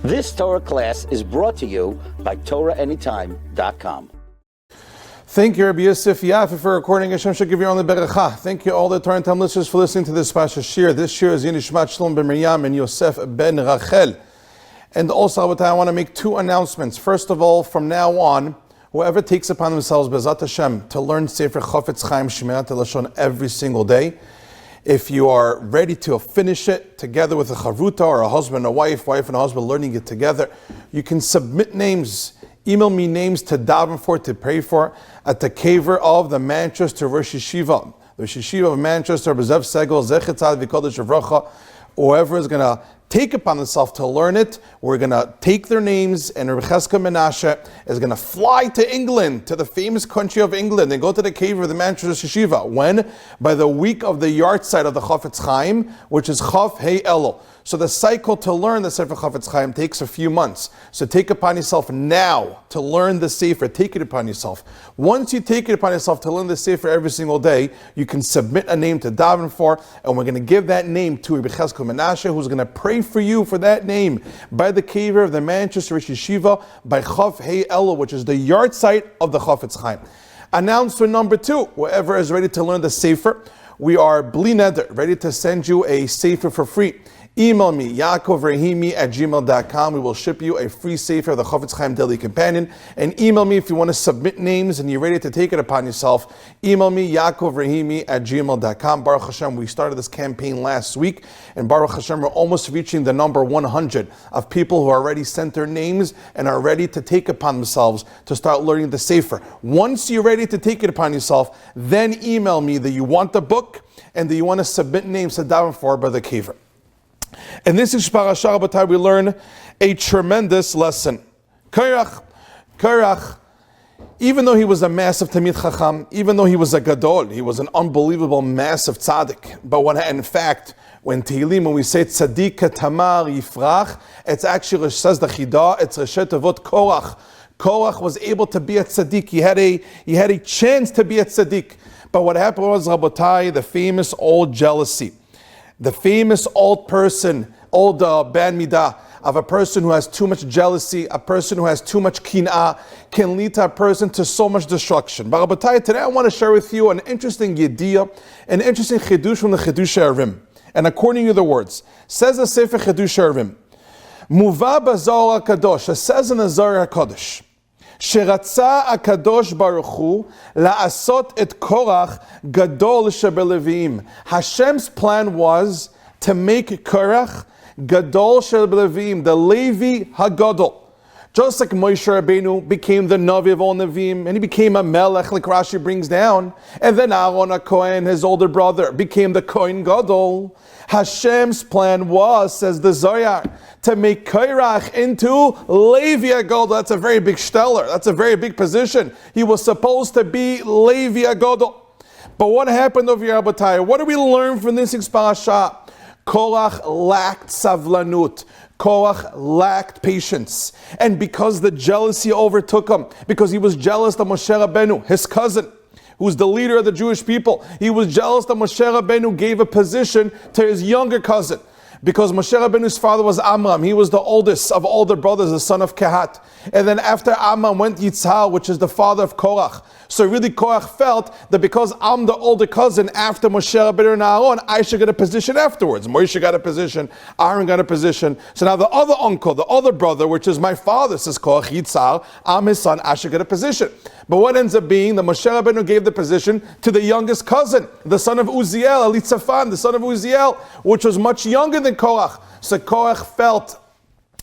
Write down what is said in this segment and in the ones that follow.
This Torah class is brought to you by TorahAnytime.com. Thank you, Rabbi Yosef Yafi, for recording. Hashem should give you only beracha. Thank you, all the Torah and Time listeners, for listening to this Pasha shiur. This shiur is Yinishmat Shalom ben Miriam and Yosef ben Rachel. And also, I want to make two announcements. First of all, from now on, whoever takes upon themselves, Bezat Hashem, to learn Sefer Chafetz Chaim Shmirat Lashon every single day, if you are ready to finish it together with a chavruta or a husband, a wife and a husband learning it together, you can submit names. Email me names to daven for, to pray for, at the kever of the Manchester Rosh Yeshiva. The Rosh Yeshiva of Manchester, B'zev Segel, Zechet Tzad V'Kodesh Avracha. Whoever is going to take upon themselves to learn it, we're going to take their names, and Rabbi Cheskel Menashe is going to fly to England, to the famous country of England, and go to the kever of the Manchester Rosh Yeshiva. When? By the week of the yahrzeit of the Chafetz Chaim, which is Chaf Hey Elul. So the cycle to learn the Sefer Chafetz Chaim takes a few months. So take upon yourself now to learn the Sefer. Take it upon yourself. Once you take it upon yourself to learn the Sefer every single day, you can submit a name to daven for, and we're going to give that name to Rabbi Cheskel Menashe, who's going to pray for you for that name by the kever of the Manchester Rosh Yeshiva by Chaf Hey Elul, which is the yahrzeit of the Chafetz Chaim. Announcement number 2, whoever is ready to learn the Sefer, we are bli neder, ready to send you a Sefer for free. Email me, Yaakov Rahimi @gmail.com. We will ship you a free Sefer, the Chafetz Chaim Daily Companion. And email me if you want to submit names and you're ready to take it upon yourself. Email me, Yaakov Rahimi @gmail.com. Baruch Hashem, we started this campaign last week. And Baruch Hashem, we're almost reaching the number 100 of people who already sent their names and are ready to take upon themselves to start learning the Sefer. Once you're ready to take it upon yourself, then email me that you want the book and that you want to submit names to daven for by the kever. And this is Parashah Rabotai, we learn a tremendous lesson. Korach, even though he was a massive Talmid Chacham, even though he was a Gadol, he was an unbelievable, massive tzaddik. But in fact, when Tehillim, when we say Tzaddik Tamar Yifrach, it's actually, says the Chidah, it's Reshet Avot Korach. Korach was able to be a tzaddik. He had a chance to be a tzaddik. But what happened was, Rabotai, the famous old jealousy. The famous old person, old bad midah, of a person who has too much jealousy, a person who has too much kin'ah, can lead to a person to so much destruction. But Rabbatai, today I want to share with you an interesting yediyah, an interesting chidush from the Chidush Arim. And according to the words, says the Sefer Chidush Arim, Muva b'Zohar HaKadosh, it says in the Zohar HaKadosh, שרצה הקדוש ברוך הוא לעשות את קורח גדול שבלוויים. Hashem's plan was to make Korach gadol שבלוויים, the Levi HaGadol. Just like Moshe Rabbeinu became the Navi of all Navim, and he became a Melech, like Rashi brings down, and then Aaron HaKohen, his older brother, became the Kohen Gadol. Hashem's plan was, says the Zohar, to make Korach into Levi HaGadol. That's a very big stellar. That's a very big position. He was supposed to be Levi HaGadol. But what happened over here, Rabotai? What do we learn from this parasha? Korach lacked savlanut. Korach lacked patience. And because the jealousy overtook him, because he was jealous of Moshe Rabbeinu, his cousin, who's the leader of the Jewish people, he was jealous that Moshe Rabbeinu gave a position to his younger cousin. Because Moshe Rabbeinu's father was Amram, he was the oldest of all the brothers, the son of Kehat. And then after Amram went Yitzhak, which is the father of Korach. So really Korach felt that because I'm the older cousin after Moshe Rabbeinu and Aaron, I should get a position afterwards. Moshe got a position, Aaron got a position. So now the other uncle, the other brother, which is my father, says Korach, Yitzhak, I'm his son, I should get a position. But what ends up being, the Moshe Rabbeinu gave the position to the youngest cousin, the son of Uziel, Elitzaphan, the son of Uziel, which was much younger than Korach. So Korach felt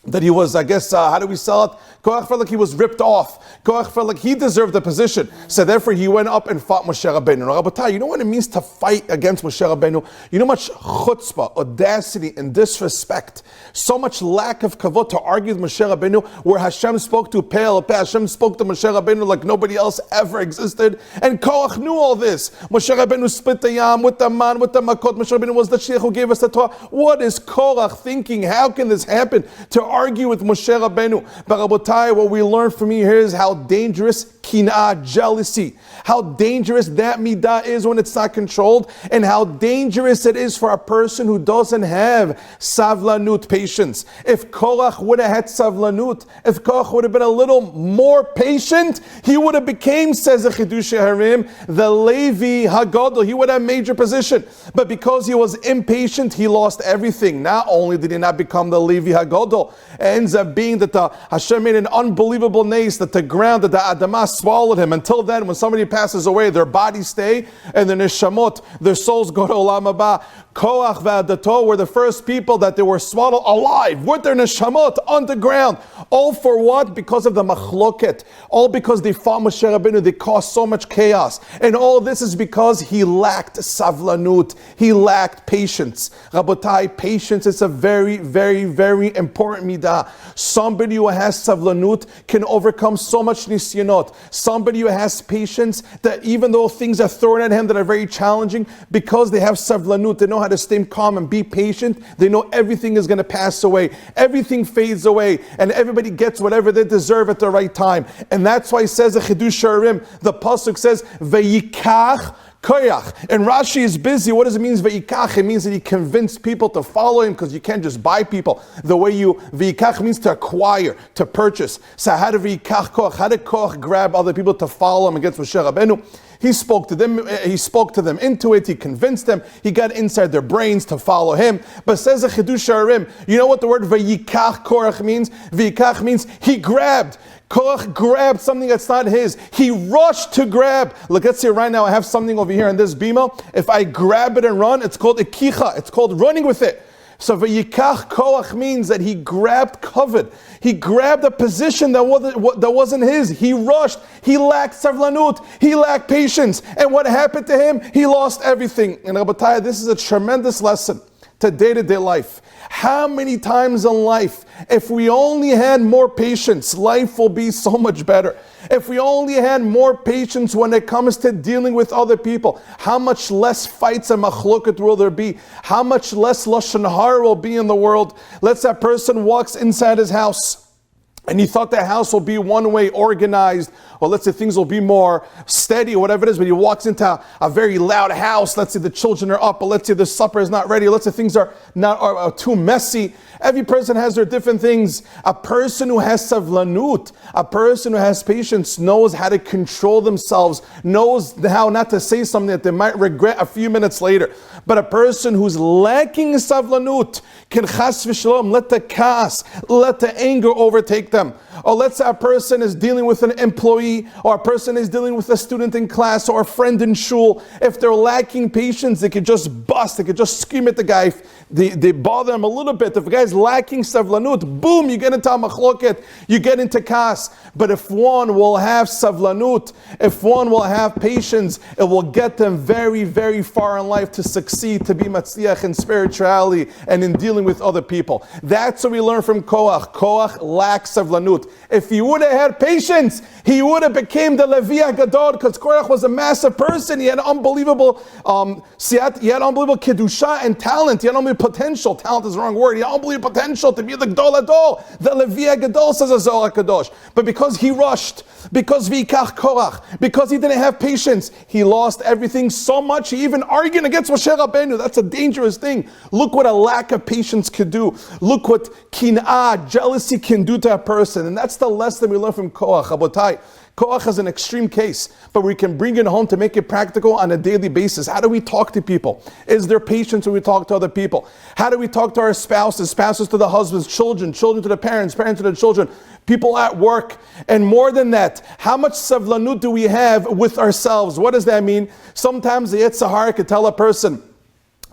that he was, how do we sell it? Korach felt like he was ripped off. Korach felt like he deserved the position. So therefore he went up and fought Moshe Rabbeinu. Now, Rabbatai, you know what it means to fight against Moshe Rabbeinu? You know much chutzpah, audacity, and disrespect. So much lack of kavod to argue with Moshe Rabbeinu, where Hashem spoke to Pe'el, Hashem spoke to Moshe Rabbeinu like nobody else ever existed. And Korach knew all this. Moshe Rabbeinu split the yam with the man, with the makot. Moshe Rabbeinu was the sheikh who gave us the Torah. What is Korach thinking? How can this happen? To argue with Moshe Rabbeinu. But Rabbatai, what we learn from here is how dangerous kina'ah, jealousy. How dangerous that midah is when it's not controlled, and how dangerous it is for a person who doesn't have savlanut, patience. If Korach would have had savlanut, if Korach would have been a little more patient, he would have became, says the Chidushei Harim, the Levi Hagadol. He would have major position. But because he was impatient, he lost everything. Not only did he not become the Levi Hagadol, it ends up being that the Hashem made an unbelievable nace, that the ground, that the Adamah swallowed him. Until then, when somebody passes away, their bodies stay, and their neshamot, their souls go to Olam Haba. Korach v'Adato were the first people that they were swallowed alive with their neshamot on the ground. All for what? Because of the machloket. All because they fought Moshe Rabbeinu. They caused so much chaos. And all this is because he lacked savlanut. He lacked patience. Rabotai, patience is a very, very, very important midah. Somebody who has savlanut can overcome so much nisyanot. Somebody who has patience, that even though things are thrown at him that are very challenging, because they have savlanut, they know how to stay calm and be patient. They know everything is going to pass away. Everything fades away, and everybody gets whatever they deserve at the right time. And that's why it says the Chidushei Harim, the pasuk says, "Vayikach Korach." And Rashi is busy. What does it mean, Vayikach? It means that he convinced people to follow him, because you can't just buy people. The way Vayikach means to acquire, to purchase. So how did Vayikach Korach? How did Korach grab other people to follow him against Moshe Rabbeinu? He spoke to them. He spoke to them into it. He convinced them. He got inside their brains to follow him. But says the Chidushei Harim, you know what the word Vayikach Korach means? Vayikach means he grabbed. Korach grabbed something that's not his. He rushed to grab. Look, let's see right now. I have something over here in this bima. If I grab it and run, it's called ikicha. It's called running with it. So Vayikach Korach means that he grabbed covet. He grabbed a position that wasn't his. He rushed. He lacked savlanut. He lacked patience. And what happened to him? He lost everything. And Rabbataya, this is a tremendous lesson to day-to-day life. How many times in life, if we only had more patience, life will be so much better. If we only had more patience when it comes to dealing with other people, how much less fights and machloket will there be? How much less lashon hara will be in the world? Let's say a person walks inside his house, and he thought the house will be one way, organized, or let's say things will be more steady, or whatever it is, but he walks into a very loud house. Let's say the children are up, or let's say the supper is not ready, or let's say things are too messy. Every person has their different things. A person who has savlanut, a person who has patience, knows how to control themselves, knows how not to say something that they might regret a few minutes later. But a person who's lacking savlanut can chas v'shalom, let the kas, let the anger overtake them. Or let's say a person is dealing with an employee, or a person is dealing with a student in class, or a friend in shul. If they're lacking patience, they could just bust, they could just scream at the guy. If they bother him a little bit. If a guy's lacking savlanut, boom, you get into machloket, you get into kas. But if one will have savlanut, if one will have patience, it will get them very, very far in life to succeed, to be matzliach in spirituality and in dealing with other people. That's what we learn from Korach. Korach lacks savlanut. If he would have had patience, he would have became the Levi Gadol, because Korach was a massive person. He had unbelievable siyat, he had unbelievable kedusha and talent. He had unbelievable potential. Talent is the wrong word. He had unbelievable potential to be the Gdol Adol, the Levi Gadol, says the Zohar Kadosh. But because he rushed, because V'ikach Korach, because he didn't have patience, he lost everything so much. He even argued against Moshe Rabbeinu. That's a dangerous thing. Look what a lack of patience could do. Look what kina'ah, jealousy can do to a person. And that's the lesson we learn from Korach. Rabotai, Korach is an extreme case, but we can bring it home to make it practical on a daily basis. How do we talk to people? Is there patience when we talk to other people? How do we talk to our spouses, spouses to the husbands, children, children to the parents, parents to the children, people at work? And more than that, how much savlanut do we have with ourselves? What does that mean? Sometimes the Yetzer Hara could tell a person,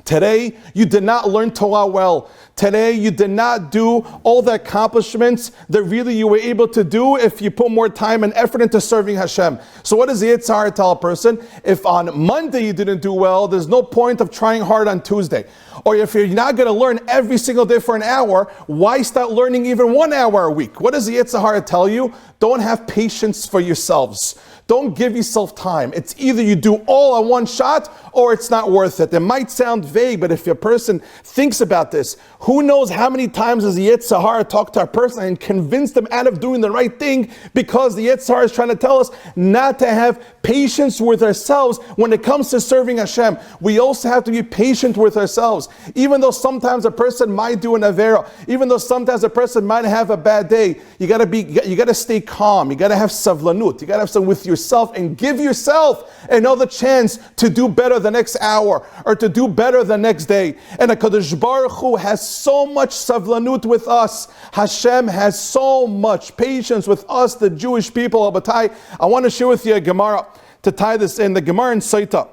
today you did not learn Torah well. Today you did not do all the accomplishments that really you were able to do if you put more time and effort into serving Hashem. So what does the Yetzer Hara tell a person? If on Monday you didn't do well, there's no point of trying hard on Tuesday. Or if you're not going to learn every single day for an hour, why start learning even 1 hour a week? What does the Yetzer Hara tell you? Don't have patience for yourselves. Don't give yourself time. It's either you do all on one shot or it's not worth it. It might sound vague, but if a person thinks about this, Who knows how many times has the Yetzer Hara talked to a person and convinced them out of doing the right thing, because the Yetzer Hara is trying to tell us not to have patience with ourselves when it comes to serving Hashem. We also have to be patient with ourselves. Even though sometimes a person might do an avera, even though sometimes a person might have a bad day, you gotta stay calm. You gotta have savlanut. You gotta have some with yourself and give yourself another chance to do better the next hour or to do better the next day. And HaKadosh Baruch Hu has so much savlanut with us. Hashem has so much patience with us, the Jewish people. I want to share with you a Gemara to tie this in. The Gemara in Saita,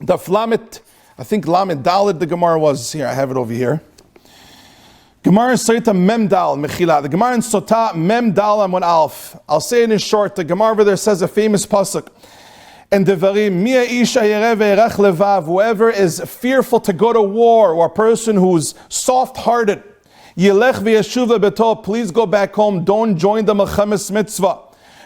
the Flamet, I think Lamed Daled the Gemara was here. I have it over here. Gemara in Saita Mem Dal Mechila. The Gemara in Sota Mem Dal Amon Alf. I'll say it in short. The Gemara over there says a famous pasuk. And Devarim, Mia Isha Yereh ve'erach levav, whoever is fearful to go to war, or a person who's soft-hearted, Yelech ve'yeshuv beto, please go back home, don't join the Melchemes Mitzvah.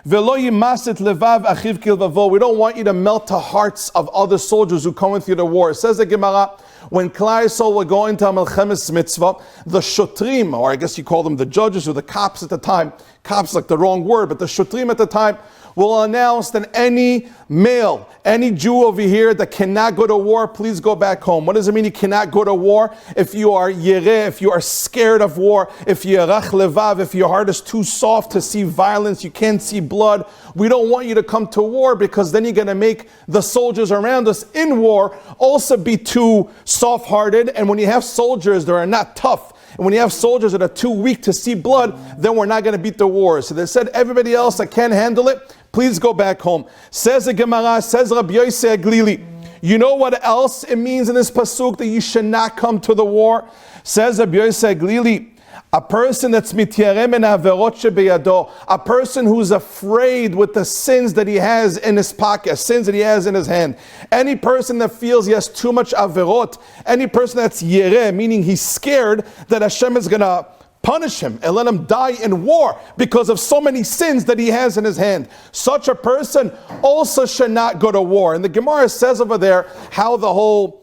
Ve'lo yimaset levav achiv kilvavo, we don't want you to melt the hearts of other soldiers who come with you to war. It says the Gemara, when Klal Yisrael were going to Melchemes Mitzvah, the shotrim, or I guess you call them the judges or the cops at the time, cops like the wrong word, but the shotrim at the time, will announce that any male, any Jew over here that cannot go to war, please go back home. What does it mean you cannot go to war? If you are yereh, if you are scared of war, if you rach levav, if your heart is too soft to see violence, you can't see blood, we don't want you to come to war, because then you're going to make the soldiers around us in war also be too soft-hearted. And when you have soldiers that are not tough, and when you have soldiers that are too weak to see blood, then we're not going to beat the war. So they said, everybody else that can't handle it, please go back home. Says the Gemara, says Rabbi Yosef Aglili. You know what else it means in this pasuk that you should not come to the war? Says Rabbi Yosef Aglili, a person that's mityarem en averot shebeyado, a person who's afraid with the sins that he has in his pocket, sins that he has in his hand. Any person that feels he has too much averot, any person that's yereh, meaning he's scared that Hashem is going to punish him and let him die in war because of so many sins that he has in his hand, such a person also should not go to war. And the Gemara says over there how the whole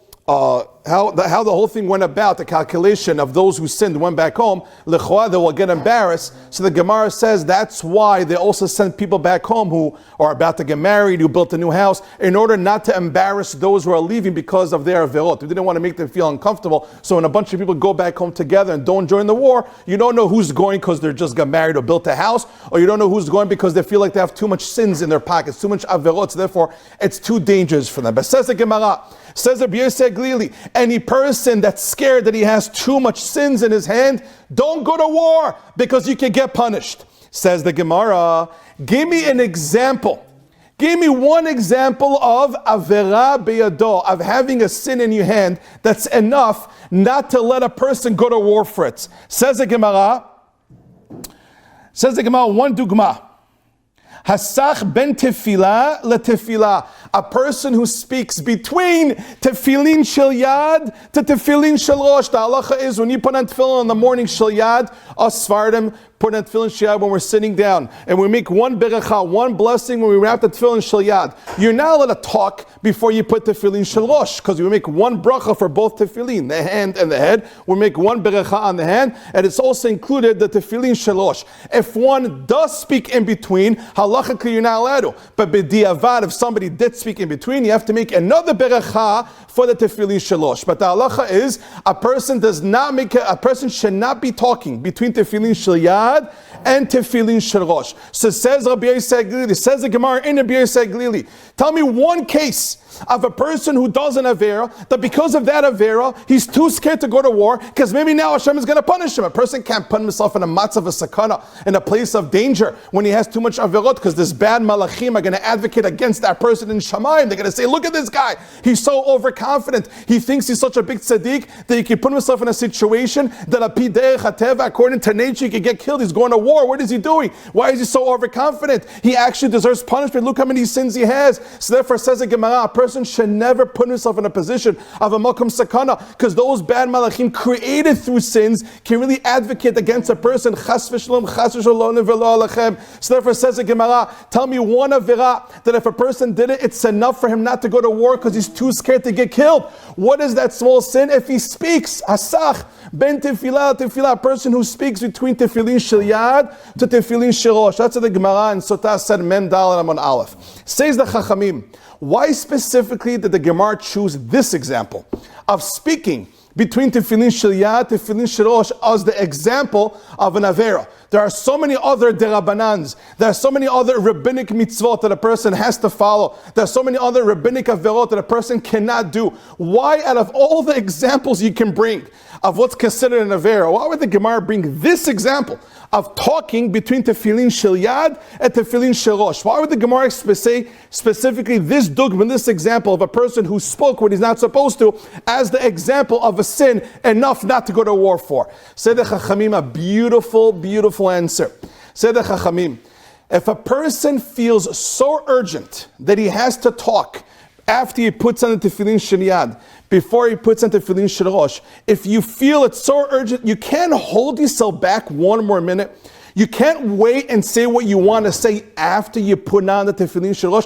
thing went about, the calculation of those who sinned went back home. L'chua, they will get embarrassed. So the Gemara says that's why they also send people back home who are about to get married, who built a new house, in order not to embarrass those who are leaving because of their averot. We didn't want to make them feel uncomfortable. So when a bunch of people go back home together and don't join the war, you don't know who's going because they just got married or built a house, or you don't know who's going because they feel like they have too much sins in their pockets, too much averot, so therefore it's too dangerous for them. But says the Gemara, says Rabbi Yosef Glili, any person that's scared that he has too much sins in his hand, don't go to war because you can get punished. Says the Gemara, give me an example. Give me one example of avera beyado, of having a sin in your hand that's enough not to let a person go to war for it. Says the Gemara, one dugma. Hasach ben tefillah letefillah. A person who speaks between tefillin shel yad to tefillin shel rosh. The halacha is when you put on tefillin in the morning shel yad, us Sfardim put on tefillin shel yad when we're sitting down. And we make one beracha, one blessing when we wrap the tefillin shel yad. You're not allowed to talk before you put tefillin shel rosh, because we make one bracha for both tefillin, the hand and the head. We make one beracha on the hand, and it's also included the tefillin shel rosh. If one does speak in between, halachically you're not allowed to. But b'diavad, if somebody did speak in between, you have to make another beracha for the tefillin shel rosh. But the halacha is a person should not be talking between tefillin shel yad and tefillin shel rosh. So says Rabbi Yosef Glili, says the Gemara in Rabbi Yosef Glili, tell me one case of a person who does an avera, that because of that avera, he's too scared to go to war, because maybe now Hashem is going to punish him. A person can't put himself in a matzav of sakana, in a place of danger, when he has too much averot, because this bad malachim are going to advocate against that person in Shamayim. They're going to say, look at this guy, he's so overconfident, he thinks he's such a big tzaddik, that he can put himself in a situation that according to nature, he could get killed, he's going to war. war. What is he doing? Why is he so overconfident? He actually deserves punishment. Look how many sins he has. So therefore says the Gemara, a person should never put himself in a position of a makom sakana, because those bad malachim created through sins can really advocate against a person. Chas v'shalom, chas v'shalom v'lo alachem. So therefore says the Gemara, tell me one avira that if a person did it, it's enough for him not to go to war because he's too scared to get killed. What is that small sin? If he speaks, asach, ben tefillah, a person who speaks between tefillin shel yad to tefillin shel rosh. That's what the Gemara in Sotah said, Mem Dal and Amon Aleph. Says the Chachamim, why specifically did the Gemara choose this example of speaking between tefillin shel yad, tefillin shel rosh as the example of an avera? There are so many other derabanans. There are so many other rabbinic mitzvot that a person has to follow. There are so many other rabbinic averot that a person cannot do. Why, out of all the examples you can bring of what's considered an avera, why would the Gemara bring this example of talking between tefillin shel yad and tefillin shel rosh? Why would the Gemara say specifically this dugma, this example of a person who spoke when he's not supposed to, as the example of a sin enough not to go to war for? Say the Chachamim, a beautiful, beautiful answer. Say the Chachamim, if a person feels so urgent that he has to talk after he puts on the tefillin shel yad, before he puts on tefillin shel rosh, if you feel it's so urgent, you can't hold yourself back one more minute. You can't wait and say what you want to say after you put on the tefillin shel rosh.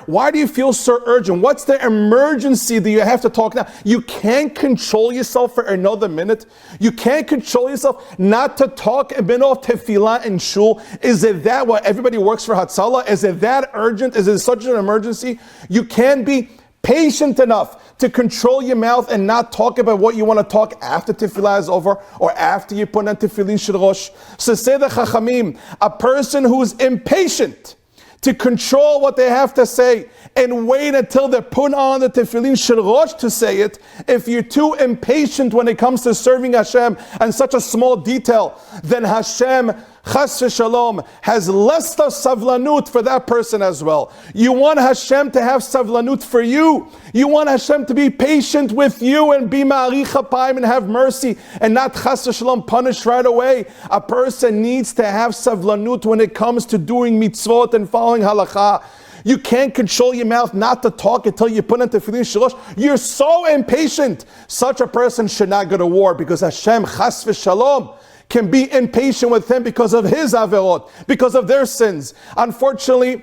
Why do you feel so urgent? What's the emergency that you have to talk now? You can't control yourself for another minute. You can't control yourself not to talk a bit of tefillah and shul. Is it that what everybody works for Hatzalah? Is it that urgent? Is it such an emergency? You can be patient enough to control your mouth and not talk about what you want to talk after tefillah is over or after you put on tefillin shel rosh. So say the Chachamim, a person who's impatient to control what they have to say and wait until they put on the tefillin shel rosh to say it, if you're too impatient when it comes to serving Hashem and such a small detail, then Hashem, chas v'shalom, has less of savlanut for that person as well. You want Hashem to have savlanut for you. You want Hashem to be patient with you and be ma'arich hapayim and have mercy and not chas v'shalom punish right away. A person needs to have savlanut when it comes to doing mitzvot and following halakha. You can't control your mouth not to talk until you put on tefillin shel rosh. You're so impatient. Such a person should not go to war because Hashem, chas v'shalom, can be impatient with him because of his averot, because of their sins. Unfortunately,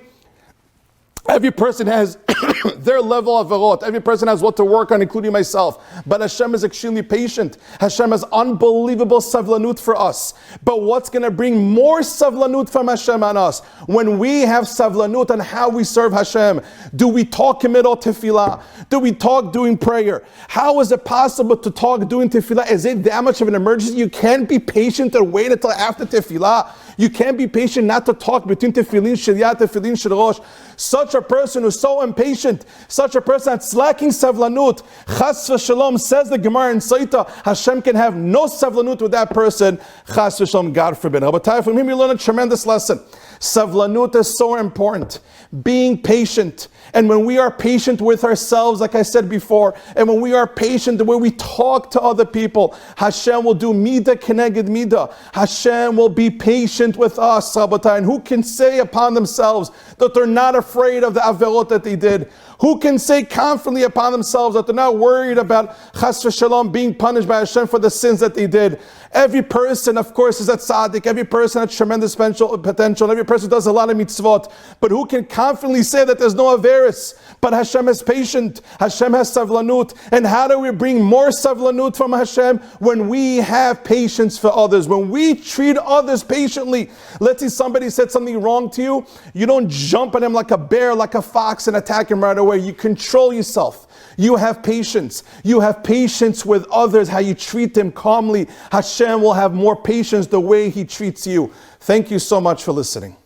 every person has their level of averot. Every person has what to work on, including myself. But Hashem is extremely patient. Hashem has unbelievable savlanut for us. But what's going to bring more savlanut from Hashem on us? When we have savlanut on how we serve Hashem. Do we talk in middle tefillah? Do we talk doing prayer? How is it possible to talk doing tefillah? Is it that much of an emergency? You can't be patient and wait until after tefillah. You can't be patient not to talk between tefillin shel yad, tefillin shel rosh. Such a person who's so impatient, such a person that's lacking savlanut, chas v'shalom, says the Gemara in Saita, Hashem can have no savlanut with that person, chas v'shalom, God forbid. Rabbi, from him we learn a tremendous lesson. Savlanut is so important. Being patient. And when we are patient with ourselves, like I said before, and when we are patient the way we talk to other people, Hashem will do midah keneged midah. Hashem will be patient with us, Rabbatai. And who can say upon themselves that they're not afraid of the averot that they did? Who can say confidently upon themselves that they're not worried about chas v'shalom being punished by Hashem for the sins that they did? Every person, of course, is a tzaddik. Every person has tremendous potential. Every person does a lot of mitzvot. But who can confidently say that there's no averis? But Hashem is patient. Hashem has savlanut. And how do we bring more savlanut from Hashem? When we have patience for others. When we treat others patiently. Let's say somebody said something wrong to you. You don't jump on him like a bear, like a fox, and attack him right away. You control yourself. You have patience. You have patience with others, how you treat them calmly. Hashem will have more patience the way He treats you. Thank you so much for listening.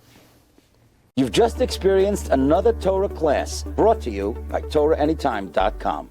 You've just experienced another Torah class brought to you by TorahAnytime.com.